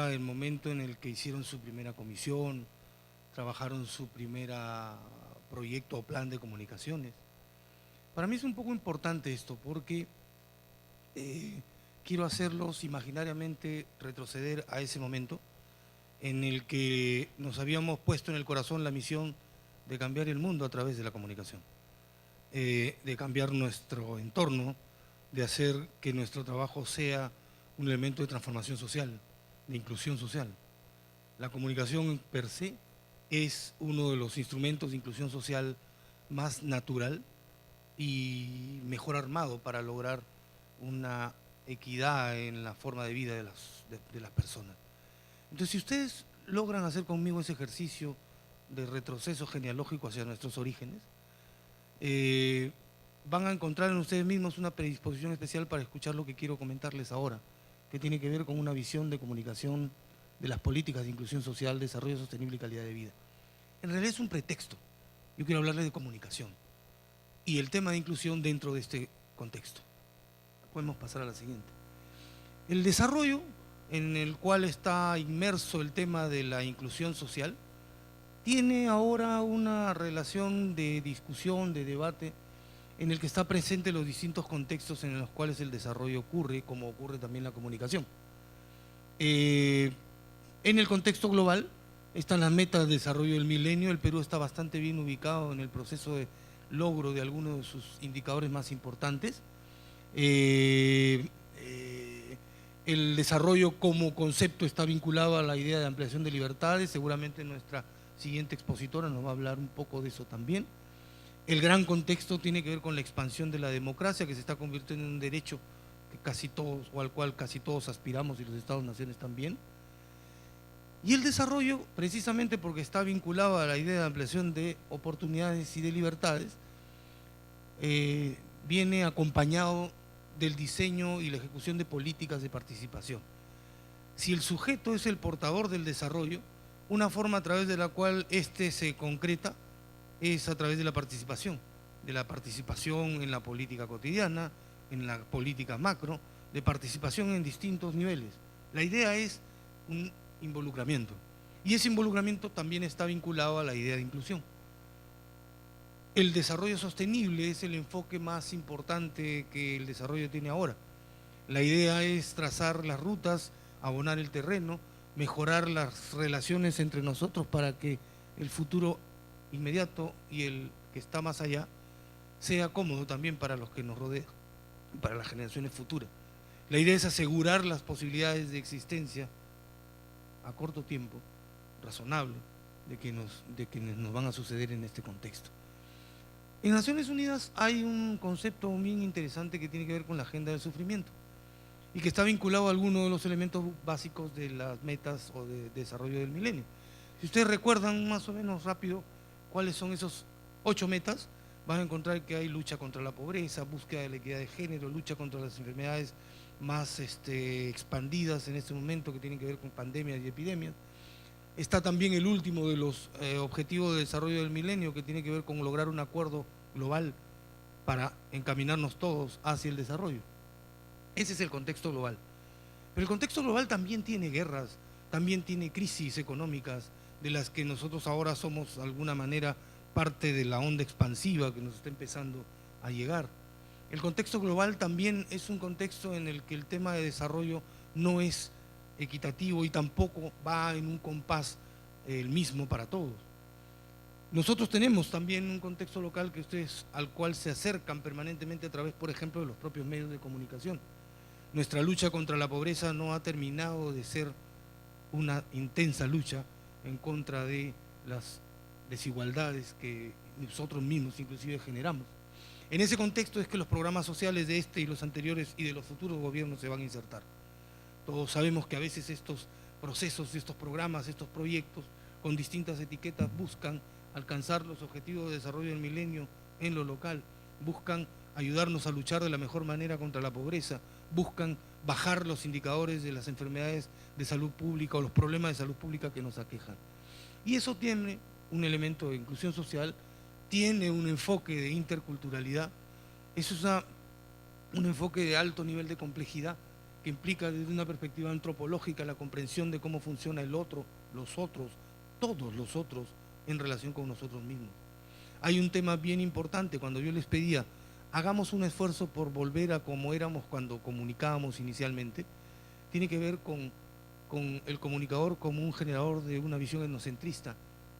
era el momento en el que hicieron su primera comisión, trabajaron su primera proyecto o plan de comunicaciones. Para mí es un poco importante esto porque quiero hacerlos imaginariamente retroceder a ese momento en el que nos habíamos puesto en el corazón la misión de cambiar el mundo a través de la comunicación, de cambiar nuestro entorno, de hacer que nuestro trabajo sea un elemento de transformación social, de inclusión social. La comunicación per se es uno de los instrumentos de inclusión social más natural y mejor armado para lograr una equidad en la forma de vida de las personas. Entonces, si ustedes logran hacer conmigo ese ejercicio de retroceso genealógico hacia nuestros orígenes, van a encontrar en ustedes mismos una predisposición especial para escuchar lo que quiero comentarles ahora, que tiene que ver con una visión de comunicación de las políticas de inclusión social, desarrollo sostenible y calidad de vida. En realidad es un pretexto. Yo quiero hablarles de comunicación y el tema de inclusión dentro de este contexto. Podemos pasar a la siguiente. El desarrollo en el cual está inmerso el tema de la inclusión social tiene ahora una relación de discusión, de debate, en el que está presente los distintos contextos en los cuales el desarrollo ocurre, como ocurre también la comunicación. En el contexto global están las metas de desarrollo del milenio. El Perú está bastante bien ubicado en el proceso de logro de algunos de sus indicadores más importantes. El desarrollo como concepto está vinculado a la idea de ampliación de libertades. Seguramente nuestra siguiente expositora nos va a hablar un poco de eso también. El gran contexto tiene que ver con la expansión de la democracia, que se está convirtiendo en un derecho que casi todos, o al cual casi todos aspiramos, y los Estados-naciones también. Y el desarrollo, precisamente porque está vinculado a la idea de ampliación de oportunidades y de libertades, viene acompañado del diseño y la ejecución de políticas de participación. Si el sujeto es el portador del desarrollo, una forma a través de la cual éste se concreta es a través de la participación en la política cotidiana, en la política macro, de participación en distintos niveles. La idea es un involucramiento, y ese involucramiento también está vinculado a la idea de inclusión. El desarrollo sostenible es el enfoque más importante que el desarrollo tiene ahora. La idea es trazar las rutas, abonar el terreno, mejorar las relaciones entre nosotros para que el futuro inmediato y el que está más allá sea cómodo también para los que nos rodean, para las generaciones futuras. La idea es asegurar las posibilidades de existencia a corto tiempo, razonable, de quienes nos van a suceder en este contexto. En Naciones Unidas hay un concepto bien interesante que tiene que ver con la agenda del sufrimiento y que está vinculado a algunos de los elementos básicos de las metas o de desarrollo del milenio. Si ustedes recuerdan más o menos rápido cuáles son esos 8 metas, van a encontrar que hay lucha contra la pobreza, búsqueda de la equidad de género, lucha contra las enfermedades más expandidas en este momento, que tienen que ver con pandemias y epidemias. Está también el último de los objetivos de desarrollo del milenio, que tiene que ver con lograr un acuerdo global para encaminarnos todos hacia el desarrollo. Ese es el contexto global. Pero el contexto global también tiene guerras, también tiene crisis económicas, de las que nosotros ahora somos de alguna manera parte de la onda expansiva que nos está empezando a llegar. El contexto global también es un contexto en el que el tema de desarrollo no es equitativo y tampoco va en un compás el mismo para todos. Nosotros tenemos también un contexto local que ustedes, al cual se acercan permanentemente a través, por ejemplo, de los propios medios de comunicación. Nuestra lucha contra la pobreza no ha terminado de ser una intensa lucha en contra de las desigualdades que nosotros mismos inclusive generamos. En ese contexto es que los programas sociales de este y los anteriores y de los futuros gobiernos se van a insertar. Todos sabemos que a veces estos procesos, estos programas, estos proyectos con distintas etiquetas buscan alcanzar los objetivos de desarrollo del milenio en lo local, buscan ayudarnos a luchar de la mejor manera contra la pobreza, buscan bajar los indicadores de las enfermedades de salud pública o los problemas de salud pública que nos aquejan. Y eso tiene un elemento de inclusión social, tiene un enfoque de interculturalidad, eso es un enfoque de alto nivel de complejidad que implica desde una perspectiva antropológica la comprensión de cómo funciona el otro, los otros, todos los otros en relación con nosotros mismos. Hay un tema bien importante, cuando yo les pedía, hagamos un esfuerzo por volver a como éramos cuando comunicábamos inicialmente, tiene que ver con el comunicador como un generador de una visión etnocentrista,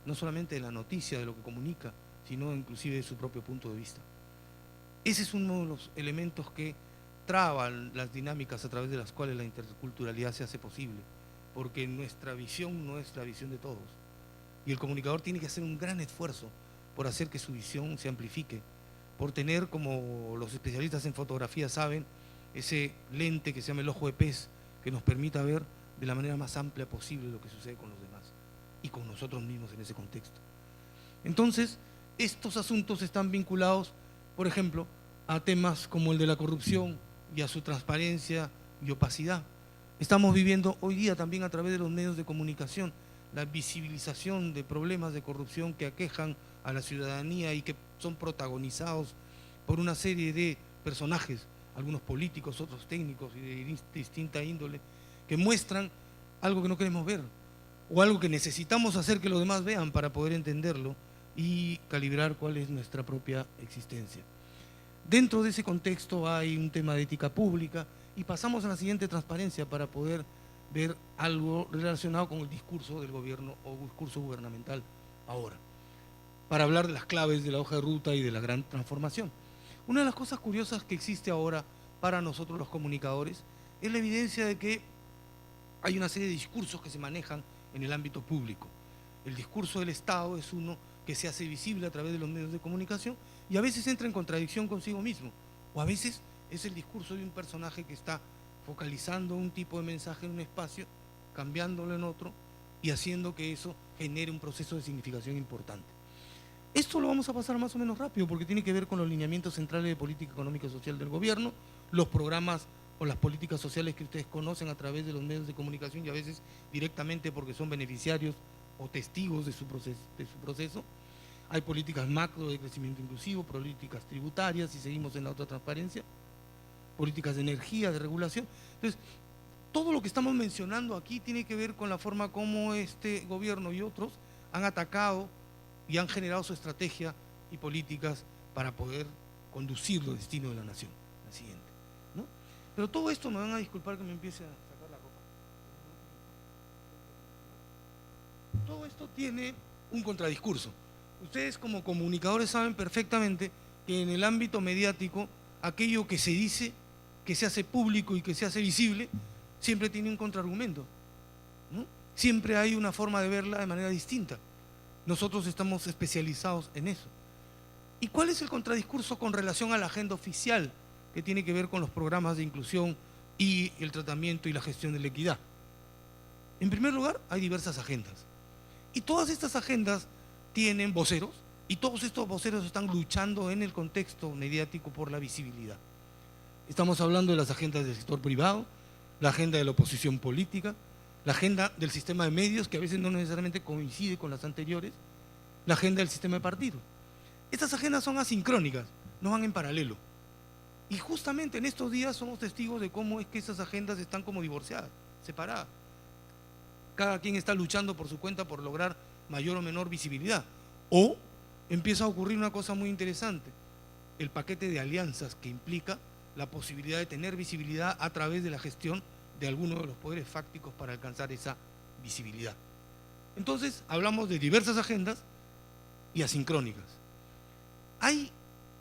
no solamente de la noticia, de lo que comunica, sino inclusive de su propio punto de vista. Ese es uno de los elementos que traban las dinámicas a través de las cuales la interculturalidad se hace posible, porque nuestra visión no es la visión de todos. Y el comunicador tiene que hacer un gran esfuerzo por hacer que su visión se amplifique, por tener, como los especialistas en fotografía saben, ese lente que se llama el ojo de pez, que nos permita ver de la manera más amplia posible lo que sucede con los demás y con nosotros mismos en ese contexto. Entonces, estos asuntos están vinculados, por ejemplo, a temas como el de la corrupción y a su transparencia y opacidad. Estamos viviendo hoy día también a través de los medios de comunicación la visibilización de problemas de corrupción que aquejan a la ciudadanía y que son protagonizados por una serie de personajes, algunos políticos, otros técnicos y de distinta índole, que muestran algo que no queremos ver o algo que necesitamos hacer que los demás vean para poder entenderlo y calibrar cuál es nuestra propia existencia. Dentro de ese contexto hay un tema de ética pública y pasamos a la siguiente transparencia para poder ver algo relacionado con el discurso del gobierno o discurso gubernamental ahora, para hablar de las claves de la hoja de ruta y de la gran transformación. Una de las cosas curiosas que existe ahora para nosotros los comunicadores es la evidencia de que hay una serie de discursos que se manejan en el ámbito público. El discurso del Estado es uno que se hace visible a través de los medios de comunicación y a veces entra en contradicción consigo mismo, o a veces es el discurso de un personaje que está focalizando un tipo de mensaje en un espacio, cambiándolo en otro y haciendo que eso genere un proceso de significación importante. Esto lo vamos a pasar más o menos rápido porque tiene que ver con los lineamientos centrales de política económica y social del gobierno, los programas o las políticas sociales que ustedes conocen a través de los medios de comunicación y a veces directamente porque son beneficiarios o testigos de su proceso. Hay políticas macro de crecimiento inclusivo, políticas tributarias, y seguimos en la otra transparencia, políticas de energía, de regulación. Entonces, todo lo que estamos mencionando aquí tiene que ver con la forma como este gobierno y otros han atacado y han generado su estrategia y políticas para poder conducir los destinos de la nación. La siguiente, ¿no? Pero todo esto, me van a disculpar que me empiece a sacar la ropa. Todo esto tiene un contradiscurso. Ustedes como comunicadores saben perfectamente que en el ámbito mediático aquello que se dice, que se hace público y que se hace visible, siempre tiene un contraargumento, ¿no? Siempre hay una forma de verla de manera distinta. Nosotros estamos especializados en eso. ¿Y cuál es el contradiscurso con relación a la agenda oficial que tiene que ver con los programas de inclusión y el tratamiento y la gestión de la equidad? En primer lugar, hay diversas agendas. Y todas estas agendas tienen voceros, y todos estos voceros están luchando en el contexto mediático por la visibilidad. Estamos hablando de las agendas del sector privado, la agenda de la oposición política, la agenda del sistema de medios, que a veces no necesariamente coincide con las anteriores, la agenda del sistema de partidos. Estas agendas son asincrónicas, no van en paralelo. Y justamente en estos días somos testigos de cómo es que esas agendas están como divorciadas, separadas. Cada quien está luchando por su cuenta por lograr mayor o menor visibilidad. O empieza a ocurrir una cosa muy interesante, el paquete de alianzas que implica la posibilidad de tener visibilidad a través de la gestión de alguno de los poderes fácticos para alcanzar esa visibilidad. Entonces, hablamos de diversas agendas y asincrónicas. Hay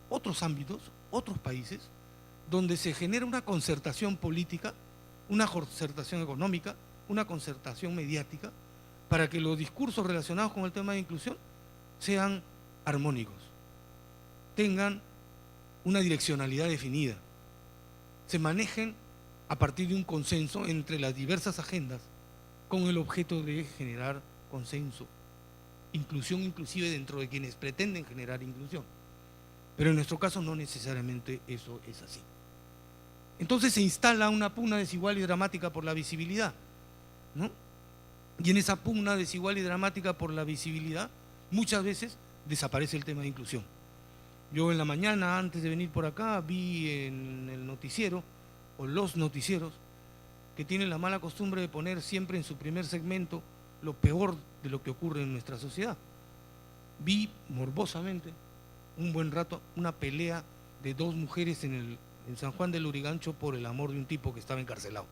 otros ámbitos, otros países, donde se genera una concertación política, una concertación económica, una concertación mediática, para que los discursos relacionados con el tema de inclusión sean armónicos, tengan una direccionalidad definida, se manejen a partir de un consenso entre las diversas agendas con el objeto de generar consenso, inclusión inclusive dentro de quienes pretenden generar inclusión. Pero en nuestro caso no necesariamente eso es así. Entonces se instala una pugna desigual y dramática por la visibilidad, ¿no? Y en esa pugna desigual y dramática por la visibilidad, muchas veces desaparece el tema de inclusión. Yo en la mañana, antes de venir por acá, vi en el noticiero, o los noticieros, que tiene la mala costumbre de poner siempre en su primer segmento lo peor de lo que ocurre en nuestra sociedad. Vi morbosamente un buen rato una pelea de dos mujeres en San Juan del Lurigancho por el amor de un tipo que estaba encarcelado.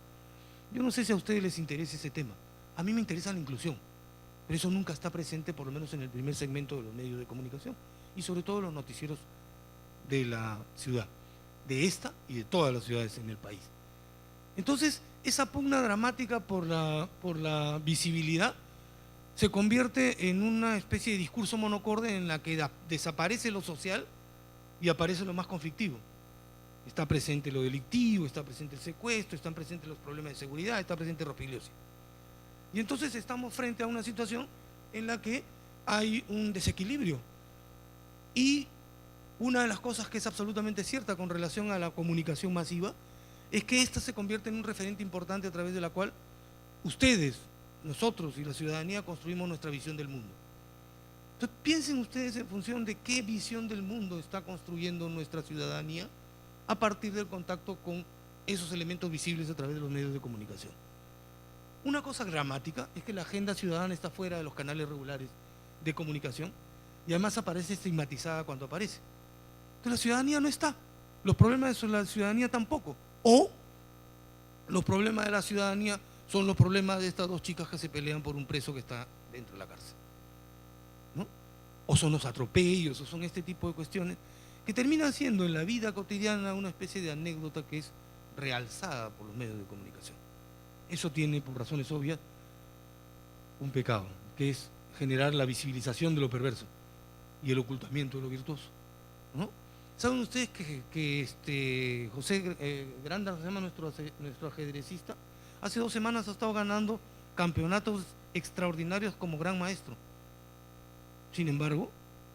Yo no sé si a ustedes les interesa ese tema. A mí me interesa la inclusión, pero eso nunca está presente, por lo menos en el primer segmento de los medios de comunicación y sobre todo los noticieros de la ciudad, de esta y de todas las ciudades en el país. Entonces, esa pugna dramática por la visibilidad se convierte en una especie de discurso monocorde en la que desaparece lo social y aparece lo más conflictivo. Está presente lo delictivo, está presente el secuestro, están presentes los problemas de seguridad, está presente ropigliosis. Y entonces estamos frente a una situación en la que hay un desequilibrio. Y una de las cosas que es absolutamente cierta con relación a la comunicación masiva es que ésta se convierte en un referente importante a través de la cual ustedes, nosotros y la ciudadanía construimos nuestra visión del mundo. Entonces piensen ustedes en función de qué visión del mundo está construyendo nuestra ciudadanía a partir del contacto con esos elementos visibles a través de los medios de comunicación. Una cosa dramática es que la agenda ciudadana está fuera de los canales regulares de comunicación y además aparece estigmatizada cuando aparece. Entonces la ciudadanía no está, los problemas de la ciudadanía tampoco, o los problemas de la ciudadanía son los problemas de estas dos chicas que se pelean por un preso que está dentro de la cárcel, ¿no? O son los atropellos, o son este tipo de cuestiones que terminan siendo en la vida cotidiana una especie de anécdota que es realzada por los medios de comunicación. Eso tiene, por razones obvias, un pecado, que es generar la visibilización de lo perverso y el ocultamiento de lo virtuoso, ¿no? ¿Saben ustedes que José Granda, se llama nuestro ajedrecista, hace 2 semanas ha estado ganando campeonatos extraordinarios como gran maestro? Sin embargo,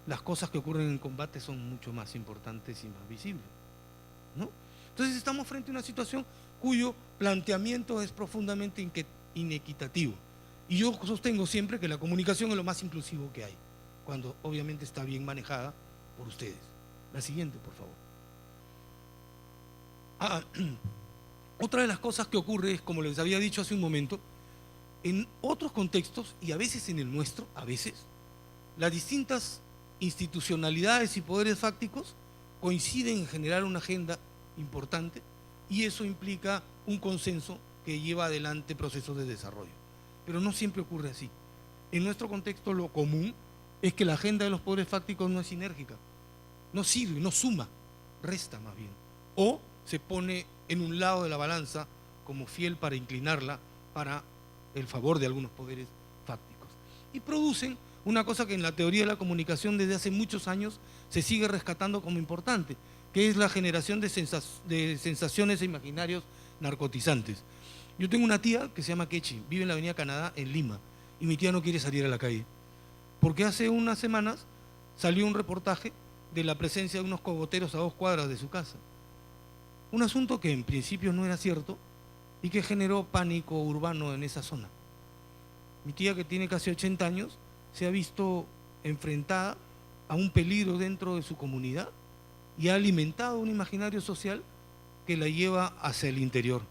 las cosas que ocurren en combate son mucho más importantes y más visibles, ¿no? Entonces estamos frente a una situación cuyo planteamiento es profundamente inequitativo. Y yo sostengo siempre que la comunicación es lo más inclusivo que hay, cuando obviamente está bien manejada por ustedes. La siguiente, por favor. Otra de las cosas que ocurre es, como les había dicho hace un momento, en otros contextos, y a veces en el nuestro, a veces, las distintas institucionalidades y poderes fácticos coinciden en generar una agenda importante y eso implica un consenso que lleva adelante procesos de desarrollo. Pero no siempre ocurre así. En nuestro contexto lo común es que la agenda de los poderes fácticos no es sinérgica, no sirve, no suma, resta más bien. O se pone en un lado de la balanza como fiel para inclinarla para el favor de algunos poderes fácticos. Y producen una cosa que en la teoría de la comunicación desde hace muchos años se sigue rescatando como importante, que es la generación de sensaciones e imaginarios narcotizantes. Yo tengo una tía que se llama Kechi, vive en la Avenida Canadá, en Lima, y mi tía no quiere salir a la calle, porque hace unas semanas salió un reportaje de la presencia de unos cogoteros a 2 cuadras de su casa. Un asunto que en principio no era cierto y que generó pánico urbano en esa zona. Mi tía, que tiene casi 80 años, se ha visto enfrentada a un peligro dentro de su comunidad y ha alimentado un imaginario social que la lleva hacia el interior.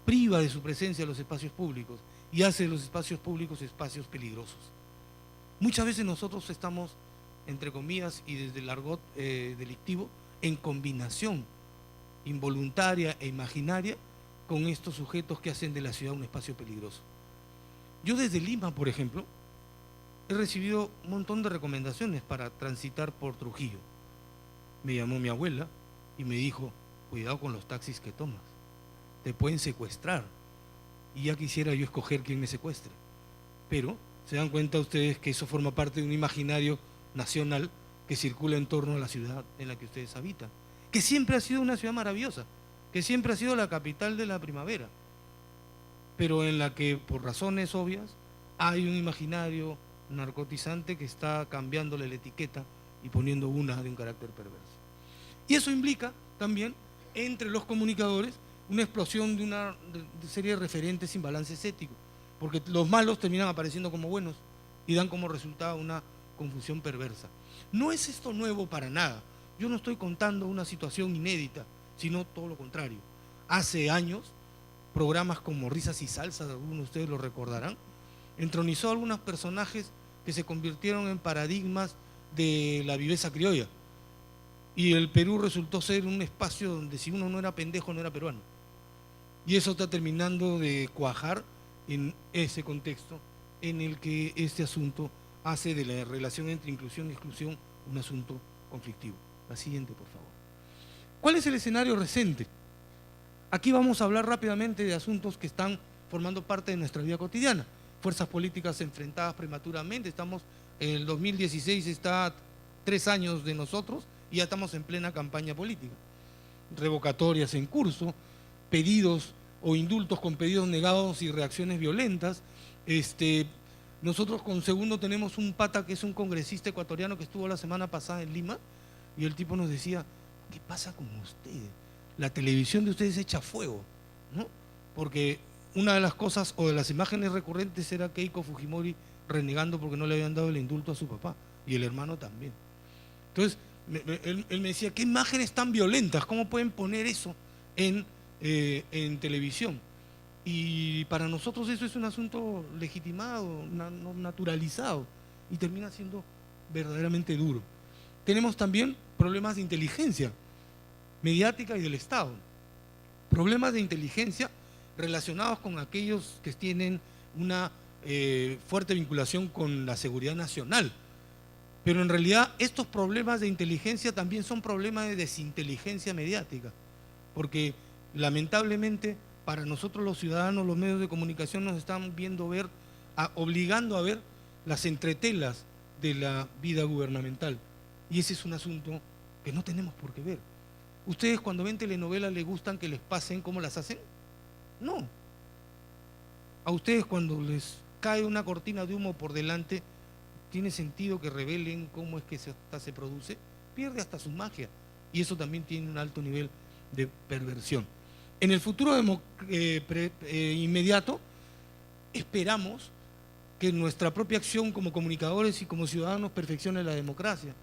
Priva de su presencia los espacios públicos y hace de los espacios públicos espacios peligrosos. Muchas veces nosotros estamos, entre comillas y desde el argot delictivo, en combinación involuntaria e imaginaria con estos sujetos que hacen de la ciudad un espacio peligroso. Yo desde Lima, por ejemplo, he recibido un montón de recomendaciones para transitar por Trujillo. Me llamó mi abuela y me dijo: cuidado con los taxis que tomas, te pueden secuestrar. Y ya quisiera yo escoger quién me secuestre. Pero se dan cuenta ustedes que eso forma parte de un imaginario nacional que circula en torno a la ciudad en la que ustedes habitan, que siempre ha sido una ciudad maravillosa, que siempre ha sido la capital de la primavera, pero en la que por razones obvias hay un imaginario narcotizante que está cambiándole la etiqueta y poniendo una de un carácter perverso. Y eso implica también entre los comunicadores una explosión de una serie de referentes sin balances éticos, porque los malos terminan apareciendo como buenos y dan como resultado una confusión perversa. No es esto nuevo para nada. Yo no estoy contando una situación inédita, sino todo lo contrario. Hace años programas como Risas y Salsas, algunos de ustedes lo recordarán, entronizó a algunos personajes que se convirtieron en paradigmas de la viveza criolla. Y el Perú resultó ser un espacio donde si uno no era pendejo, no era peruano. Y eso está terminando de cuajar en ese contexto en el que este asunto hace de la relación entre inclusión y exclusión un asunto conflictivo. La siguiente, por favor. ¿Cuál es el escenario reciente? Aquí vamos a hablar rápidamente de asuntos que están formando parte de nuestra vida cotidiana. Fuerzas políticas enfrentadas prematuramente, estamos en el 2016, está 3 años de nosotros y ya estamos en plena campaña política. Revocatorias en curso, pedidos o indultos con pedidos negados y reacciones violentas. Nosotros con Segundo tenemos un pata que es un congresista ecuatoriano que estuvo la semana pasada en Lima y el tipo nos decía, ¿qué pasa con ustedes? La televisión de ustedes echa fuego, ¿no? Porque una de las cosas o de las imágenes recurrentes era Keiko Fujimori renegando porque no le habían dado el indulto a su papá y el hermano también. Entonces, él me decía, ¿qué imágenes tan violentas? ¿Cómo pueden poner eso en televisión? Y para nosotros eso es un asunto legitimado, naturalizado, y termina siendo verdaderamente duro. Tenemos también problemas de inteligencia mediática y del Estado. Problemas de inteligencia relacionados con aquellos que tienen una fuerte vinculación con la seguridad nacional. Pero en realidad estos problemas de inteligencia también son problemas de desinteligencia mediática, porque lamentablemente para nosotros los ciudadanos, los medios de comunicación nos están obligando a ver las entretelas de la vida gubernamental. Y ese es un asunto que no tenemos por qué ver. ¿Ustedes cuando ven telenovelas les gustan que les pasen cómo las hacen? No. A ustedes cuando les cae una cortina de humo por delante, ¿tiene sentido que revelen cómo es que se produce? Pierde hasta su magia. Y eso también tiene un alto nivel de perversión. En el futuro inmediato, esperamos que nuestra propia acción como comunicadores y como ciudadanos perfeccione la democracia,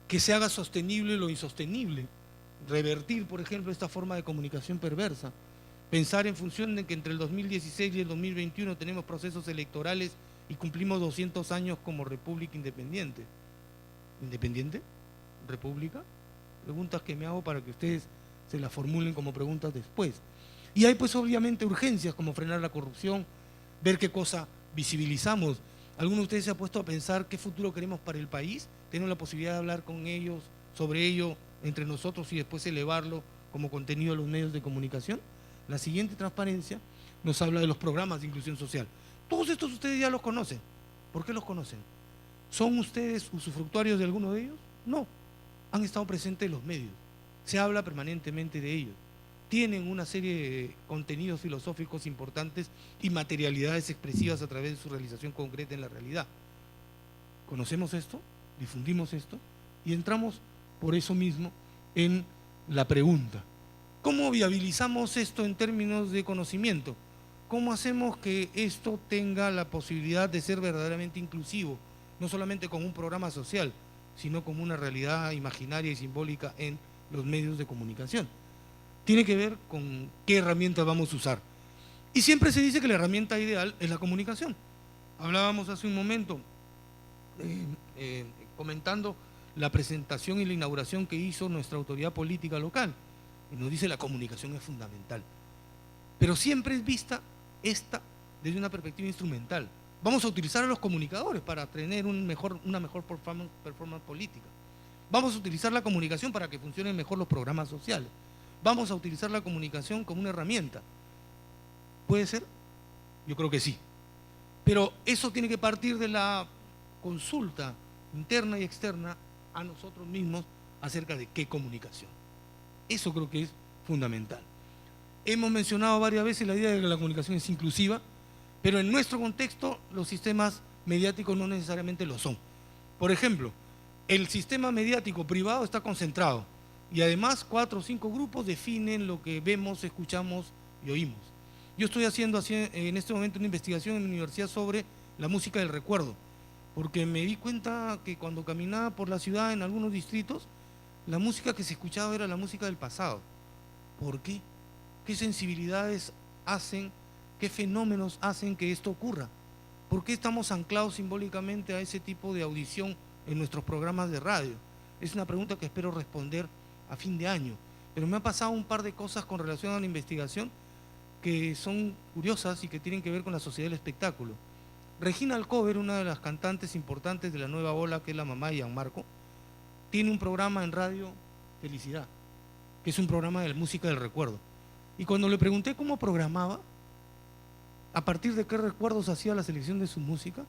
que se haga sostenible lo insostenible, revertir, por ejemplo, esta forma de comunicación perversa, pensar en función de que entre el 2016 y el 2021 tenemos procesos electorales y cumplimos 200 años como república independiente. ¿Independiente? ¿República? Preguntas que me hago para que ustedes se las formulen como preguntas después. Y hay pues obviamente urgencias como frenar la corrupción, ver qué cosa visibilizamos. ¿Alguno de ustedes se ha puesto a pensar qué futuro queremos para el país? Tenemos la posibilidad de hablar con ellos sobre ello entre nosotros y después elevarlo como contenido a los medios de comunicación. La siguiente transparencia nos habla de los programas de inclusión social. Todos estos ustedes ya los conocen. ¿Por qué los conocen? ¿Son ustedes usufructuarios de alguno de ellos? No. Han estado presentes en los medios. Se habla permanentemente de ellos. Tienen una serie de contenidos filosóficos importantes y materialidades expresivas a través de su realización concreta en la realidad. ¿Conocemos esto? ¿Difundimos esto? Y entramos por eso mismo en la pregunta. ¿Cómo viabilizamos esto en términos de conocimiento? ¿Cómo hacemos que esto tenga la posibilidad de ser verdaderamente inclusivo? No solamente como un programa social, sino como una realidad imaginaria y simbólica en los medios de comunicación. Tiene que ver con qué herramientas vamos a usar. Y siempre se dice que la herramienta ideal es la comunicación. Hablábamos hace un momento, comentando la presentación y la inauguración que hizo nuestra autoridad política local. Y nos dice la comunicación es fundamental. Pero siempre es vista esta desde una perspectiva instrumental. Vamos a utilizar a los comunicadores para tener una mejor performance política. Vamos a utilizar la comunicación para que funcionen mejor los programas sociales. Vamos a utilizar la comunicación como una herramienta. ¿Puede ser? Yo creo que sí. Pero eso tiene que partir de la consulta interna y externa a nosotros mismos acerca de qué comunicación. Eso creo que es fundamental. Hemos mencionado varias veces la idea de que la comunicación es inclusiva, pero en nuestro contexto los sistemas mediáticos no necesariamente lo son. Por ejemplo, el sistema mediático privado está concentrado y además 4 o 5 grupos definen lo que vemos, escuchamos y oímos. Yo estoy haciendo en este momento una investigación en la universidad sobre la música del recuerdo, porque me di cuenta que cuando caminaba por la ciudad en algunos distritos, la música que se escuchaba era la música del pasado. ¿Por qué? ¿Qué sensibilidades hacen, qué fenómenos hacen que esto ocurra? ¿Por qué estamos anclados simbólicamente a ese tipo de audición en nuestros programas de radio? Es una pregunta que espero responder a fin de año. Pero me ha pasado un par de cosas con relación a la investigación que son curiosas y que tienen que ver con la sociedad del espectáculo. Regina Alcover, una de las cantantes importantes de la nueva ola, que es la mamá de Gianmarco, tiene un programa en radio, Felicidad, que es un programa de música del recuerdo. Y cuando le pregunté cómo programaba, a partir de qué recuerdos hacía la selección de su música,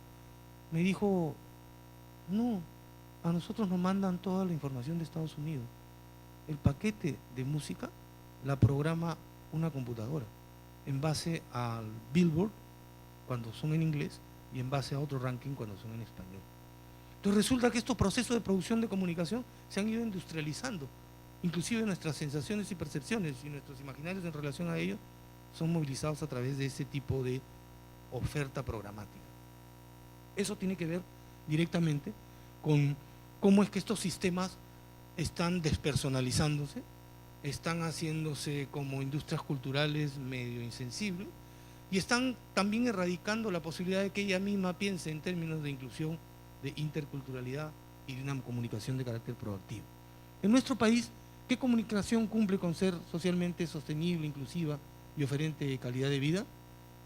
me dijo, no, a nosotros nos mandan toda la información de Estados Unidos. El paquete de música la programa una computadora en base al Billboard cuando son en inglés y en base a otro ranking cuando son en español. Entonces resulta que estos procesos de producción de comunicación se han ido industrializando, inclusive nuestras sensaciones y percepciones y nuestros imaginarios en relación a ellos son movilizados a través de ese tipo de oferta programática. Eso tiene que ver directamente con cómo es que estos sistemas están despersonalizándose, están haciéndose como industrias culturales medio insensibles y están también erradicando la posibilidad de que ella misma piense en términos de inclusión, de interculturalidad y de una comunicación de carácter proactivo. En nuestro país, ¿qué comunicación cumple con ser socialmente sostenible, inclusiva y oferente de calidad de vida?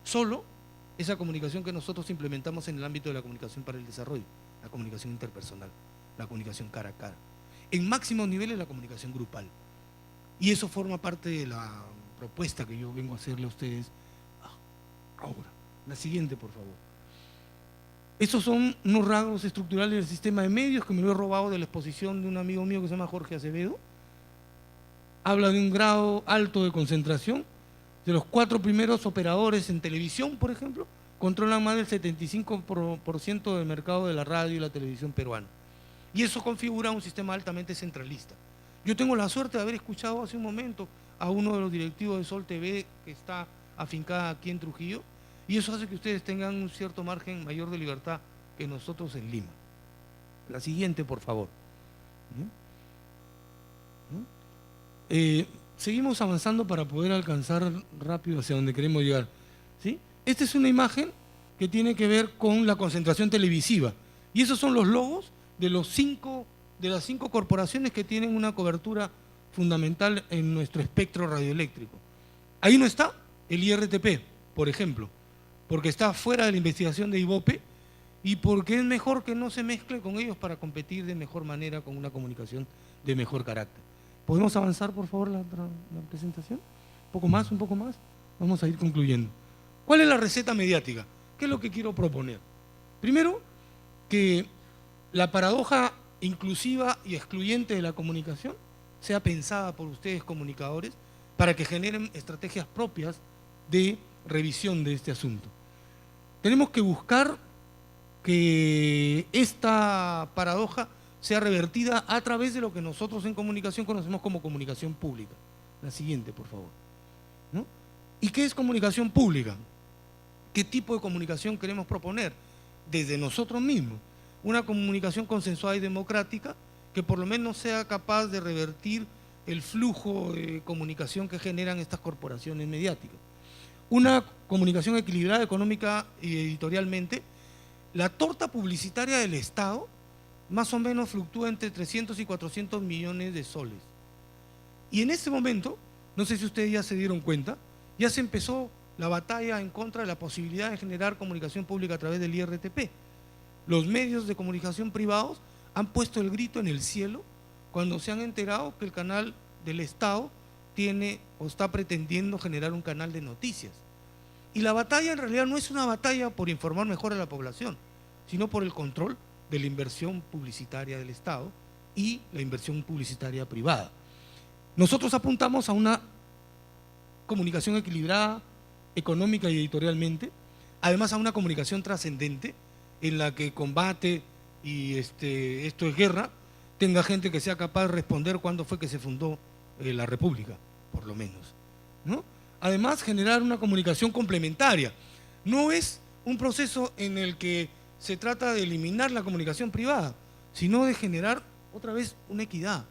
Solo esa comunicación que nosotros implementamos en el ámbito de la comunicación para el desarrollo, la comunicación interpersonal, la comunicación cara a cara. En máximos niveles la comunicación grupal. Y eso forma parte de la propuesta que yo vengo a hacerle a ustedes ahora. La siguiente, por favor. Estos son unos rasgos estructurales del sistema de medios que me lo he robado de la exposición de un amigo mío que se llama Jorge Acevedo. Habla de un grado alto de concentración. De los 4 primeros operadores en televisión, por ejemplo, controlan más del 75% del mercado de la radio y la televisión peruana. Y eso configura un sistema altamente centralista. Yo tengo la suerte de haber escuchado hace un momento a uno de los directivos de Sol TV que está afincada aquí en Trujillo, y eso hace que ustedes tengan un cierto margen mayor de libertad que nosotros en Lima. La siguiente, por favor. Seguimos avanzando para poder alcanzar rápido hacia donde queremos llegar, ¿sí? Esta es una imagen que tiene que ver con la concentración televisiva, y esos son los logos de las 5 corporaciones que tienen una cobertura fundamental en nuestro espectro radioeléctrico. Ahí no está el IRTP, por ejemplo, porque está fuera de la investigación de IVOPE y porque es mejor que no se mezcle con ellos para competir de mejor manera con una comunicación de mejor carácter. ¿Podemos avanzar, por favor, la presentación? Un poco más, un poco más. Vamos a ir concluyendo. ¿Cuál es la receta mediática? ¿Qué es lo que quiero proponer? Primero, que la paradoja inclusiva y excluyente de la comunicación sea pensada por ustedes comunicadores para que generen estrategias propias de revisión de este asunto. Tenemos que buscar que esta paradoja sea revertida a través de lo que nosotros en comunicación conocemos como comunicación pública. La siguiente, por favor. ¿No? ¿Y qué es comunicación pública? ¿Qué tipo de comunicación queremos proponer? Desde nosotros mismos. Una comunicación consensuada y democrática que por lo menos sea capaz de revertir el flujo de comunicación que generan estas corporaciones mediáticas. Una comunicación equilibrada económica y editorialmente. La torta publicitaria del Estado más o menos fluctúa entre 300 y 400 millones de soles. Y en este momento, no sé si ustedes ya se dieron cuenta, ya se empezó la batalla en contra de la posibilidad de generar comunicación pública a través del IRTP. Los medios de comunicación privados han puesto el grito en el cielo cuando se han enterado que el canal del Estado tiene o está pretendiendo generar un canal de noticias. Y la batalla en realidad no es una batalla por informar mejor a la población, sino por el control de la inversión publicitaria del Estado y la inversión publicitaria privada. Nosotros apuntamos a una comunicación equilibrada, económica y editorialmente, además a una comunicación trascendente en la que combate y esto es guerra, tenga gente que sea capaz de responder cuándo fue que se fundó la República, por lo menos, ¿no? Además, generar una comunicación complementaria. No es un proceso en el que se trata de eliminar la comunicación privada, sino de generar otra vez una equidad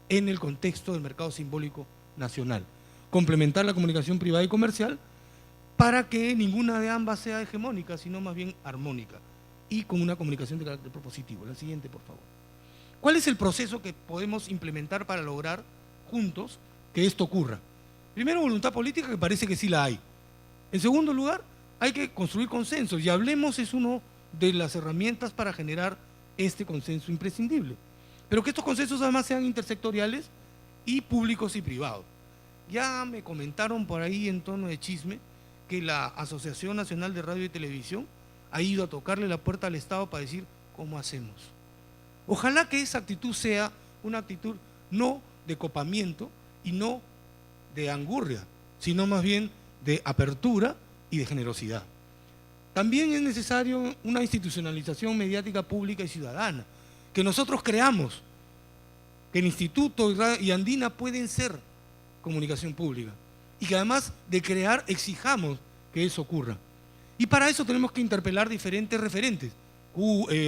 en el contexto del mercado simbólico nacional. Complementar la comunicación privada y comercial para que ninguna de ambas sea hegemónica, sino más bien armónica y con una comunicación de carácter propositivo. La siguiente, por favor. ¿Cuál es el proceso que podemos implementar para lograr juntos que esto ocurra? Primero, voluntad política, que parece que sí la hay. En segundo lugar, hay que construir consensos, y Hablemos es una de las herramientas para generar este consenso imprescindible. Pero que estos consensos además sean intersectoriales y públicos y privados. Ya me comentaron por ahí en tono de chisme que la Asociación Nacional de Radio y Televisión ha ido a tocarle la puerta al Estado para decir cómo hacemos. Ojalá que esa actitud sea una actitud no de copamiento y no de angurria, sino más bien de apertura y de generosidad. También es necesario una institucionalización mediática pública y ciudadana, que nosotros creamos, que el Instituto y Andina pueden ser comunicación pública, y que además de crear exijamos que eso ocurra. Y para eso tenemos que interpelar diferentes referentes,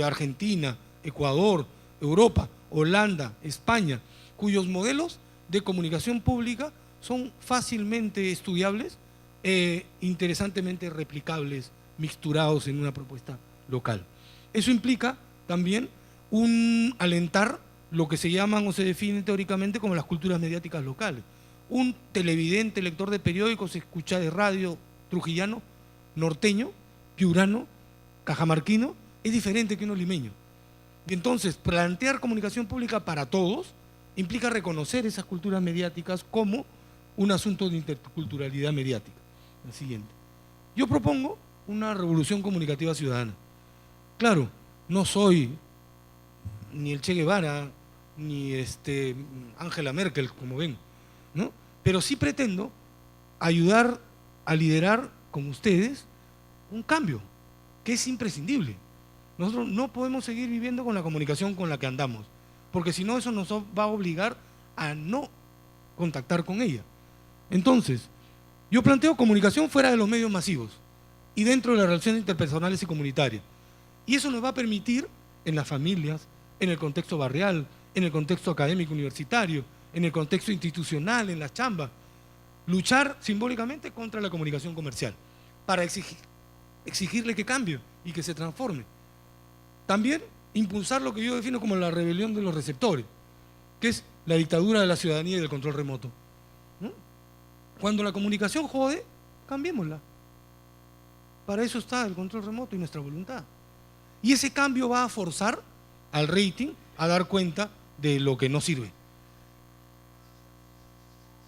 Argentina, Ecuador, Europa, Holanda, España, cuyos modelos de comunicación pública son fácilmente estudiables e interesantemente replicables, mixturados en una propuesta local. Eso implica también alentar lo que se llaman o se definen teóricamente como las culturas mediáticas locales. Un televidente, lector de periódicos, escucha de radio trujillano, norteño, piurano, cajamarquino, es diferente que uno limeño. Y entonces, plantear comunicación pública para todos implica reconocer esas culturas mediáticas como un asunto de interculturalidad mediática. El siguiente. Yo propongo una revolución comunicativa ciudadana. Claro, no soy ni el Che Guevara, ni Angela Merkel, como ven, ¿no? Pero sí pretendo ayudar a liderar con ustedes un cambio que es imprescindible. Nosotros no podemos seguir viviendo con la comunicación con la que andamos, porque si no, eso nos va a obligar a no contactar con ella. Entonces, yo planteo comunicación fuera de los medios masivos y dentro de las relaciones interpersonales y comunitarias. Y eso nos va a permitir, en las familias, en el contexto barrial, en el contexto académico universitario, en el contexto institucional, en las chambas, luchar simbólicamente contra la comunicación comercial, para exigirle que cambie y que se transforme. También impulsar lo que yo defino como la rebelión de los receptores, que es la dictadura de la ciudadanía y del control remoto, ¿no? Cuando la comunicación jode, cambiémosla. Para eso está el control remoto y nuestra voluntad. Y ese cambio va a forzar al rating a dar cuenta de lo que no sirve.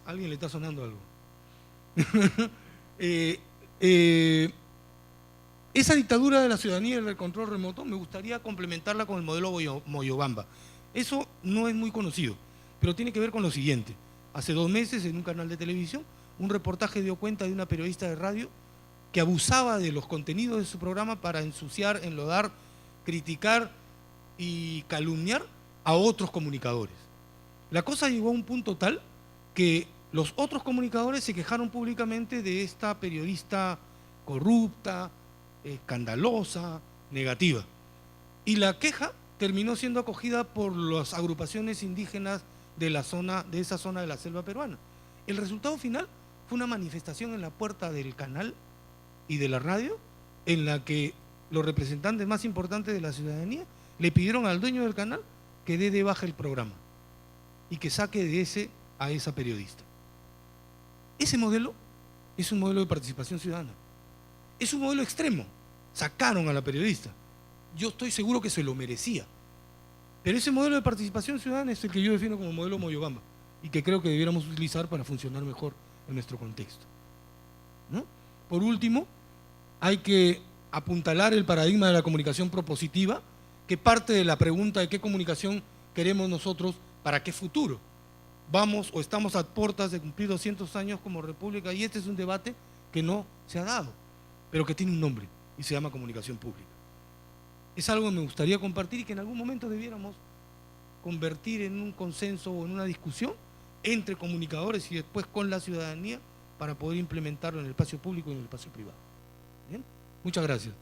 ¿A alguien le está sonando algo? Esa dictadura de la ciudadanía y del control remoto me gustaría complementarla con el modelo Moyobamba. Eso no es muy conocido, pero tiene que ver con lo siguiente. Hace 2 meses, en un canal de televisión, un reportaje dio cuenta de una periodista de radio que abusaba de los contenidos de su programa para ensuciar, enlodar, criticar y calumniar a otros comunicadores. La cosa llegó a un punto tal que los otros comunicadores se quejaron públicamente de esta periodista corrupta, escandalosa, negativa. Y la queja terminó siendo acogida por las agrupaciones indígenas de esa zona de la selva peruana. El resultado final fue una manifestación en la puerta del canal y de la radio, en la que los representantes más importantes de la ciudadanía le pidieron al dueño del canal que dé de baja el programa y que saque de a esa periodista. Ese modelo es un modelo de participación ciudadana. Es un modelo extremo. Sacaron a la periodista. Yo estoy seguro que se lo merecía. Pero ese modelo de participación ciudadana es el que yo defino como modelo Moyobamba y que creo que debiéramos utilizar para funcionar mejor en nuestro contexto, ¿no? Por último, hay que apuntalar el paradigma de la comunicación propositiva, que parte de la pregunta de qué comunicación queremos nosotros para qué futuro. Vamos o estamos a puertas de cumplir 200 años como república y este es un debate que no se ha dado, pero que tiene un nombre y se llama comunicación pública. Es algo que me gustaría compartir y que en algún momento debiéramos convertir en un consenso o en una discusión entre comunicadores y después con la ciudadanía para poder implementarlo en el espacio público y en el espacio privado. ¿Bien? Muchas gracias.